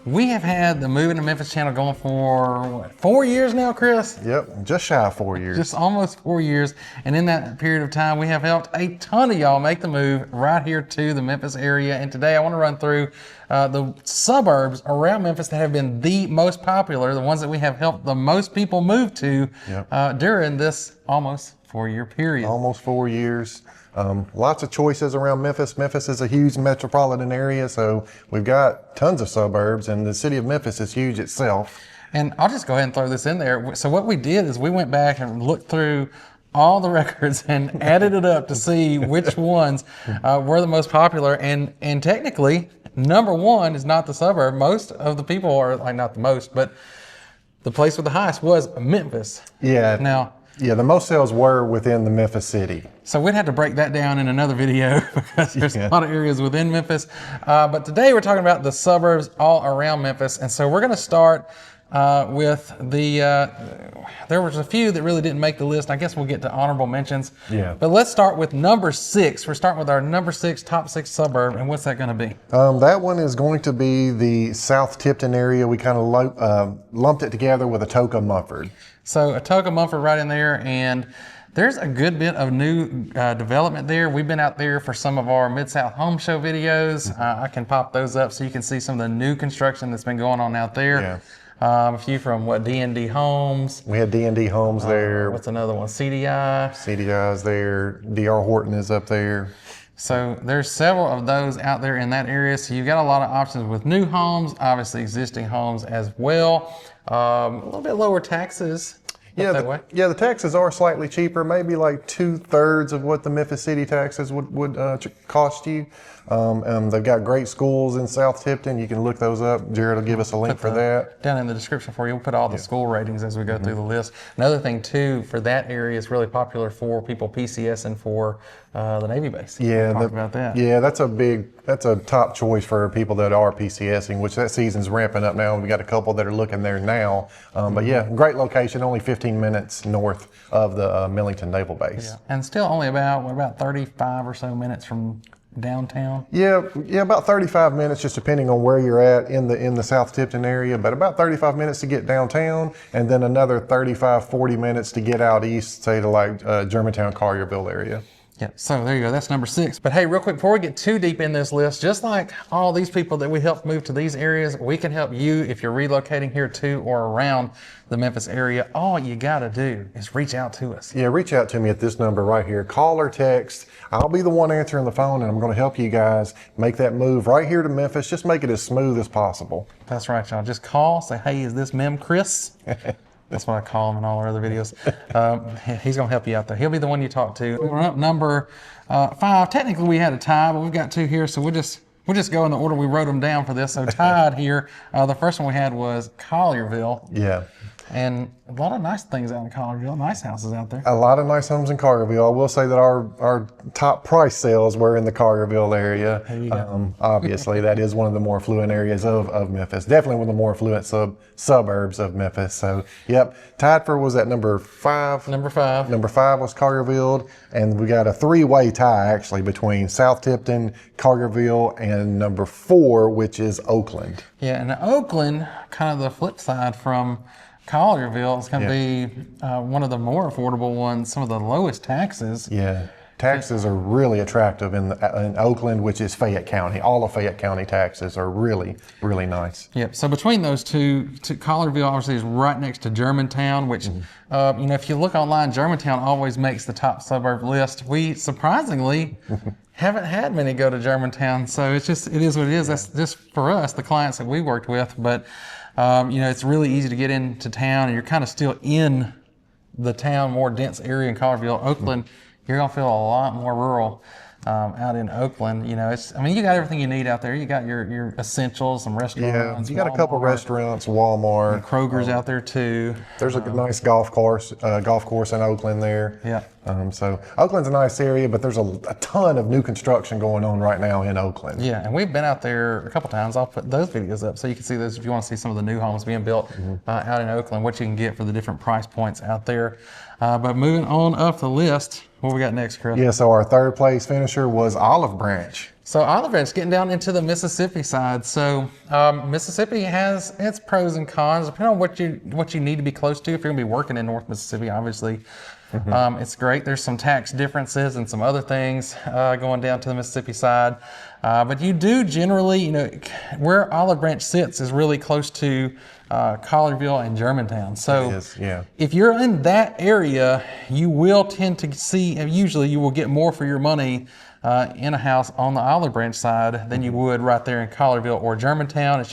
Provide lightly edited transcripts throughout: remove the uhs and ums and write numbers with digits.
We have had the Moving to Memphis channel going for, what, 4 years now, Kris? Yep, just shy of 4 years. Just almost 4 years. And in that period of time, we have helped a ton of y'all make the move right here to the Memphis area. And today I want to run through the suburbs around Memphis that have been the most popular, the ones that we have helped the most people move to during this almost 4-year period. Almost 4 years. Lots of choices around Memphis. Memphis is a huge metropolitan area, so we've got tons of suburbs, and the city of Memphis is huge itself. And I'll just go ahead and throw this in there. So what we did is we went back and looked through all the records and added it up to see which ones were the most popular. And technically, number one is not the suburb. Most of the people are, like, not the most, but the place with the highest was Memphis. Yeah. Now, yeah, the most sales were within the Memphis city. So we'd have to break that down in another video because there's a lot of areas within Memphis. But today we're talking about the suburbs all around Memphis. And so we're going to start with there was a few that really didn't make the list. I guess we'll get to honorable mentions. Yeah. But let's start with number 6. We're starting with our number 6, top 6 suburb. And what's that going to be? That one is going to be the South Tipton area. We kind of lumped it together with Atoka Munford. So Atoka Munford right in there, and there's a good bit of new development there. We've been out there for some of our Mid-South Home Show videos. I can pop those up so you can see some of the new construction that's been going on out there. Yeah. A few from D&D Homes. We had D&D Homes there. What's another one? CDI. CDI's there. DR Horton is up there. So there's several of those out there in that area. So you've got a lot of options with new homes, obviously existing homes as well. A little bit lower taxes. Yeah, the taxes are slightly cheaper, maybe like 2/3 of what the Memphis City taxes would cost you. They've got great schools in South Tipton. You can look those up. Jared will give us a link for that. Down in the description for you. We'll put all the school ratings as we go through the list. Another thing too, for that area is really popular for people PCSing for the Navy base. Yeah, talk about that. Yeah, that's a top choice for people that are PCSing, which that season's ramping up now. We got a couple that are looking there now. But yeah, great location, only 15 minutes north of the Millington Naval Base. Yeah. And still only about 35 or so minutes from downtown. Yeah, about 35 minutes, just depending on where you're at in the South Tipton area, but about 35 minutes to get downtown, and then another 35-40 minutes to get out east, say to like Germantown, Collierville area. Yeah, so there you go, that's number 6. But hey, real quick, before we get too deep in this list, just like all these people that we helped move to these areas, we can help you if you're relocating here to or around the Memphis area. All you gotta do is reach out to us. Yeah, reach out to me at this number right here. Call or text. I'll be the one answering the phone, and I'm gonna help you guys make that move right here to Memphis. Just make it as smooth as possible. That's right, y'all. Just call, say, hey, is this Mem Kris? That's what I call him in all our other videos. He's going to help you out there. He'll be the one you talk to. We're up number 5. Technically, we had a tie, but we've got 2 here, so we'll just go in the order we wrote them down for this. So tied here, the first one we had was Collierville. Yeah. And a lot of nice things out in Collierville, nice houses out there. A lot of nice homes in Collierville. I will say that our top price sales were in the Collierville area. There you go. Obviously, that is one of the more affluent areas of Memphis. Definitely one of the more affluent suburbs of Memphis. So, yep, tied for was at number 5. Number 5. Number 5 was Collierville, and we got a 3-way tie actually between South Tipton, Collierville, and number 4, which is Oakland. Yeah, and Oakland, kind of the flip side from Collierville, is going to be one of the more affordable ones, some of the lowest taxes. Yeah, taxes are really attractive in Oakland, which is Fayette County. All of Fayette County taxes are really, really nice. Yep, so between those two, Collierville obviously is right next to Germantown, which, if you look online, Germantown always makes the top suburb list. We, surprisingly, haven't had many go to Germantown, so it is what it is. That's just for us, the clients that we worked with, but it's really easy to get into town, and you're kind of still in the town, more dense area in Collierville. Oakland, you're gonna feel a lot more rural out in Oakland. You got everything you need out there. You got your essentials, some restaurants. Yeah, you got a couple restaurants, Walmart. And Kroger's out there too. There's a nice golf course in Oakland there. Yeah. So Oakland's a nice area, but there's a ton of new construction going on right now in Oakland. Yeah, and we've been out there a couple times. I'll put those videos up so you can see those if you want to see some of the new homes being built out in Oakland, what you can get for the different price points out there. But moving on up the list, what we got next, Kris? Yeah, so our third place finisher was Olive Branch. So Olive Branch, getting down into the Mississippi side. So Mississippi has its pros and cons, depending on what you need to be close to. If you're gonna be working in North Mississippi, obviously, it's great. There's some tax differences and some other things going down to the Mississippi side. But you do generally, where Olive Branch sits is really close to Collierville and Germantown. So It is, yeah. if you're in that area, you will tend to see, usually you will get more for your money in a house on the Olive Branch side than you would right there in Collierville or Germantown. It's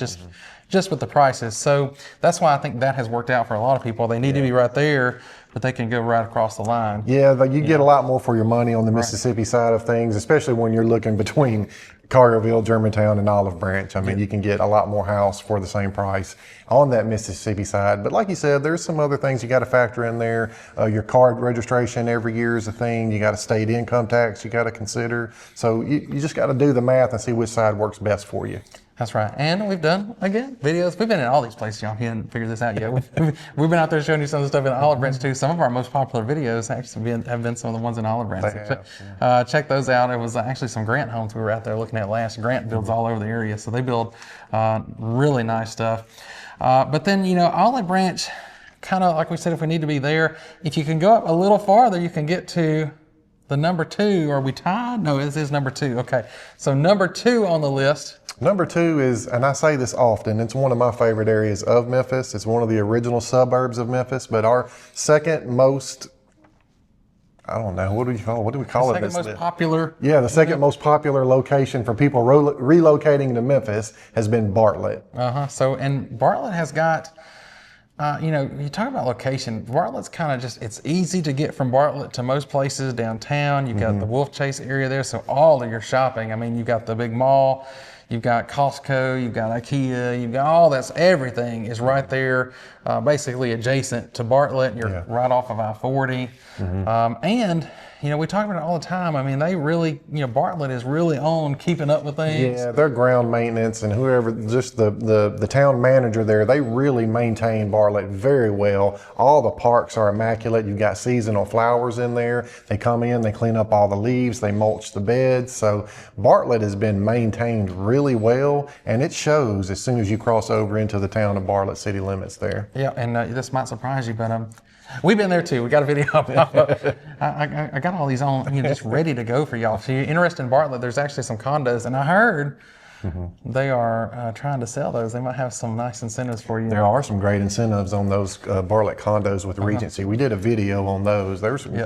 just with the prices. So that's why I think that has worked out for a lot of people. They need to be right there, but they can go right across the line. Yeah, but you get a lot more for your money on the Mississippi side of things, especially when you're looking between Collierville, Germantown, and Olive Branch. I mean, you can get a lot more house for the same price on that Mississippi side. But like you said, there's some other things you got to factor in there. Your card registration every year is a thing. You got a state income tax you got to consider. So you just got to do the math and see which side works best for you. That's right. And we've done, again, videos. We've been in all these places, y'all. You haven't figured this out yet. We've been out there showing you some of the stuff in Olive Branch, too. Some of our most popular videos actually have been some of the ones in Olive Branch. Check those out. It was actually some Grant homes we were out there looking at last. Grant builds all over the area, so they build really nice stuff. But then, Olive Branch, kind of like we said, if we need to be there, if you can go up a little farther, you can get to the number 2. Are we tied? No, this is number 2. Okay. So number 2 on the list. Number 2 is, and I say this often, it's one of my favorite areas of Memphis. It's one of the original suburbs of Memphis, but our second most, I don't know, what do we call it? Second most popular. Yeah, the second most popular location for people relocating to Memphis has been Bartlett. So, and Bartlett has got, you talk about location. Bartlett's kind of it's easy to get from Bartlett to most places downtown. You've got the Wolf Chase area there, so all of your shopping. I mean, you've got the big mall, you've got Costco, you've got IKEA, you've got all that. Everything is right there, basically adjacent to Bartlett. You're right off of I-40. And, we talk about it all the time. I mean, they really, Bartlett is really on keeping up with things. Yeah, their ground maintenance and whoever, just the town manager there, they really maintain Bartlett very well. All the parks are immaculate. You've got seasonal flowers in there. They come in, they clean up all the leaves, they mulch the beds. So Bartlett has been maintained really well, and it shows as soon as you cross over into the town of Bartlett city limits there. Yeah, and this might surprise you, but we've been there too. We got a video up. I got all these on, just ready to go for y'all. So you're interested in Bartlett, there's actually some condos, and I heard they are trying to sell those. They might have some nice incentives for you. There are some great incentives on those Bartlett condos with Regency. We did a video on those. There's some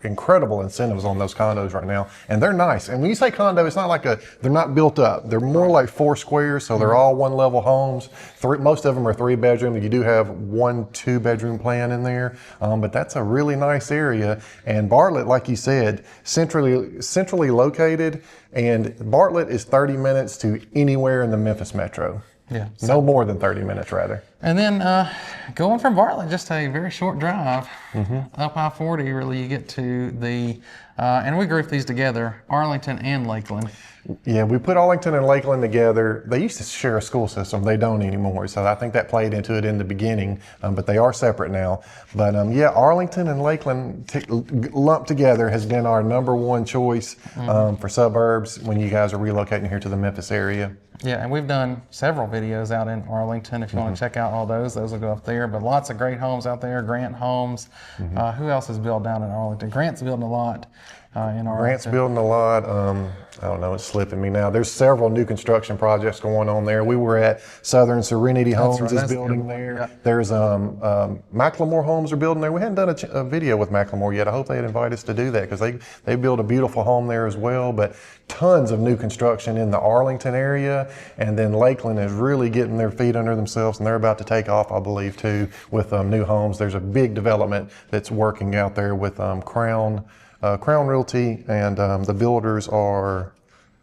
incredible incentives on those condos right now, and they're nice. And when you say condo, it's not like they're not built up. They're more like 4 squares, so they're all one-level homes. Most of them are 3-bedroom. You do have 1 2-bedroom plan in there, but that's a really nice area. And Bartlett, like you said, centrally located, and Bartlett is 30 minutes to anywhere in the Memphis Metro. Yeah. No more than 30 minutes, rather. And then going from Bartlett, just a very short drive up I-40, really you get to the, and we group these together, Arlington and Lakeland. Yeah, we put Arlington and Lakeland together. They used to share a school system. They don't anymore. So I think that played into it in the beginning, but they are separate now. But yeah, Arlington and Lakeland lumped together has been our number 1 choice for suburbs when you guys are relocating here to the Memphis area. Yeah, and we've done several videos out in Arlington. If you want to check out all those will go up there. But lots of great homes out there. Grant Homes. Who else is built down in Arlington? Grant's building a lot in Arlington. Grant's building a lot. I don't know, it's slipping me now. There's several new construction projects going on there. We were at Southern Serenity Homes is building there. Yeah. There's Macklemore Homes are building there. We hadn't done a video with Macklemore yet. I hope they'd invite us to do that because they build a beautiful home there as well. But tons of new construction in the Arlington area, and then Lakeland is really getting their feet under themselves, and they're about to take off, I believe, too, with new homes. There's a big development that's working out there with Crown Realty, and the builders are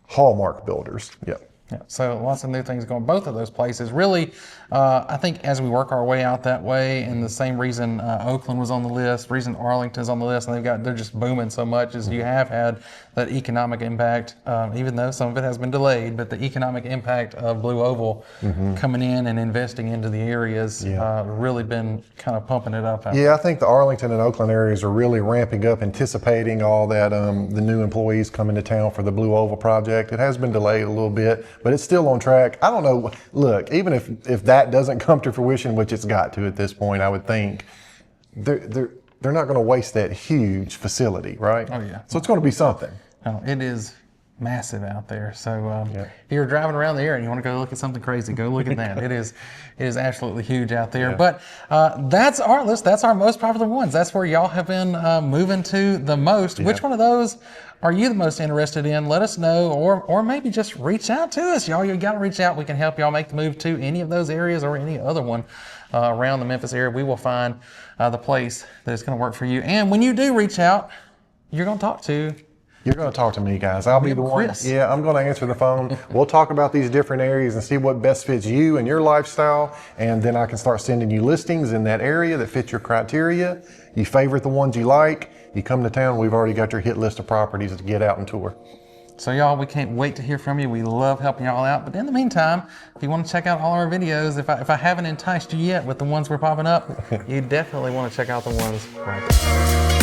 Hallmark Builders. Yep. Yeah, so lots of new things going both of those places. Really, I think as we work our way out that way, and the same reason Oakland was on the list, reason Arlington's on the list, and they're just booming so much, is you have had that economic impact, even though some of it has been delayed, but the economic impact of Blue Oval coming in and investing into the areas really been kind of pumping it up. Yeah, I think the Arlington and Oakland areas are really ramping up, anticipating all that, the new employees coming to town for the Blue Oval project. It has been delayed a little bit, but it's still on track. I don't know, look, even if that doesn't come to fruition, which it's got to at this point, I would think, they're not going to waste that huge facility, right? Oh, yeah. So it's going to be something. Oh, it is massive out there. So if you're driving around the area and you want to go look at something crazy, go look at that. It is absolutely huge out there. Yeah. But that's our list. That's our most popular ones. That's where y'all have been moving to the most. Yeah. Which one of those are you the most interested in? Let us know, or maybe just reach out to us, y'all. You got to reach out. We can help y'all make the move to any of those areas or any other one around the Memphis area. We will find the place that is going to work for you. And when you do reach out, you're going to talk to. You're going to talk to me, guys. I'll be the one. Kris. Yeah, I'm going to answer the phone. We'll talk about these different areas and see what best fits you and your lifestyle. And then I can start sending you listings in that area that fit your criteria. You favorite the ones you like. You come to town, we've already got your hit list of properties to get out and tour. So y'all, we can't wait to hear from you. We love helping y'all out. But in the meantime, if you want to check out all our videos, if I haven't enticed you yet with the ones we're popping up, you definitely want to check out the ones right there.